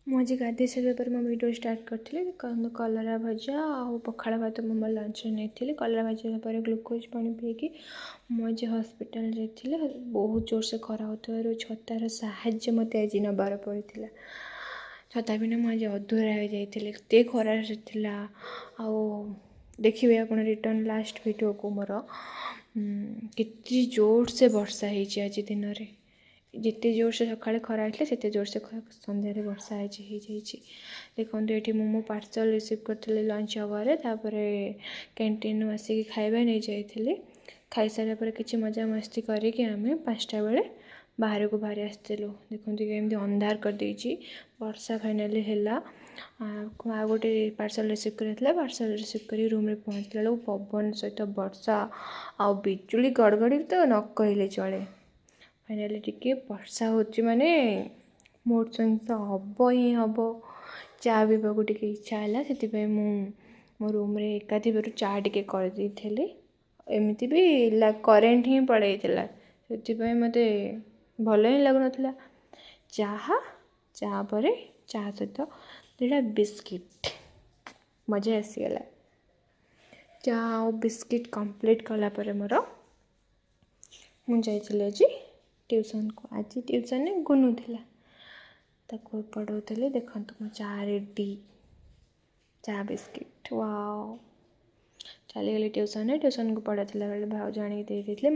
ମୁଁ ଆଜି ଗାଧୋଇ ସାରିବା ପରେ ମୋ ଭିଡ଼ିଓ ଷ୍ଟାର୍ଟ କରିଥିଲି। କଲରା ଭଜା ଆଉ ପଖାଳ ଭାତ ମୁଁ ମୋ ଲଞ୍ଚରେ ନେଇଥିଲି। କଲରା ଭଜା ପରେ ଗ୍ଲୁକୋଜ୍ ପାଣି ପିଇକି ମୁଁ ଆଜି ହସ୍ପିଟାଲ ଯାଇଥିଲି। ବହୁତ ଜୋରସେ ଖରା ହେଉଥିବାରୁ ଛତାର ସାହାଯ୍ୟ ମୋତେ ଆଜି ନେବାର ପଡ଼ିଥିଲା। ଛତା ବିନା ମୁଁ ଆଜି ଅଧୁରା ହୋଇଯାଇଥିଲି, ଏତେ ଖରାରେ ଥିଲା। ଆଉ ଦେଖିବେ ଆପଣ ରିଟର୍ନ ଲାଷ୍ଟ ଭିଡ଼ିଓକୁ ମୋର କେତେ ଜୋରସେ ବର୍ଷା ହେଇଛି ଆଜି ଦିନରେ। ଯେତେ ଜୋରସେ ସକାଳେ ଖରା ହେଇଥିଲା ସେତେ ଜୋରସେ ସନ୍ଧ୍ୟାରେ ବର୍ଷା ହେଇଯାଇଛି। ଦେଖନ୍ତୁ ଏଠି ମୁଁ ମୋ ପାର୍ସଲ୍ ରିସିଭ୍ କରିଥିଲି ଲଞ୍ଚ ଆୱାରରେ, ତାପରେ କ୍ୟାଣ୍ଟିନ୍ରୁ ଆସିକି ଖାଇବା ନେଇଯାଇଥିଲି। ଖାଇସାରିବା ପରେ କିଛି ମଜାମସ୍ତି କରିକି ଆମେ 5ଟା ବେଳେ ବାହାରକୁ ବାହାରି ଆସିଥିଲୁ। ଦେଖନ୍ତୁ କେମିତି ଅନ୍ଧାର କରିଦେଇଛି। ବର୍ଷା ଫାଇନାଲି ହେଲା। ଆଉ ଗୋଟେ ପାର୍ସଲ୍ ରିସିଭ୍ କରିଥିଲା। ପାର୍ସଲ୍ ରିସିଭ୍ କରି ରୁମ୍ରେ ପହଞ୍ଚିଲା ବେଳକୁ ପବନ ସହିତ ବର୍ଷା ଆଉ ବିଜୁଳି ଘଡ଼ଘଡ଼ି ତ ନ କହିଲେ ଚଳେ। ଫାଇନାଲି ଟିକେ ବର୍ଷା ହେଉଛି ମାନେ ମୋଡ଼ ସହିତ ହେବ ହିଁ ହେବ। ଚା ପିଇବାକୁ ଟିକେ ଇଚ୍ଛା ହେଲା, ସେଥିପାଇଁ ମୁଁ ମୋ ରୁମ୍ରେ ଏକା ଥିବାରୁ ଚା ଟିକେ କରିଦେଇଥିଲି। ଏମିତି ବି କରେଣ୍ଟ ହିଁ ପଳେଇଥିଲା, ସେଥିପାଇଁ ମୋତେ ଭଲ ହିଁ ଲାଗୁନଥିଲା। ଚା ପରେ ଚା ସହିତ 2ଟା ବିସ୍କିଟ୍, ମଜା ଆସିଗଲା। ଚା ଆଉ ବିସ୍କିଟ୍ କମ୍ପ୍ଲିଟ୍ କଲା ପରେ ମୁଁ ଯାଇଥିଲି ଆଜି ଟ୍ୟୁସନ୍କୁ। ଆଜି ଟ୍ୟୁସନ୍ରେ ଗୁନୁ ଥିଲା, ତାକୁ ପଢ଼ାଉଥିଲି। ଦେଖନ୍ତୁ ମୋ ଚା ରେଡ଼ି, ଚା ବିସ୍କିଟ୍। ୱାଓ, ଚାଲିଗଲି ଟ୍ୟୁସନ୍କୁ ପଢ଼ାଥିଲା ବେଳେ ଭାଉଜ ଆଣିକି ଦେଇଥିଲେ।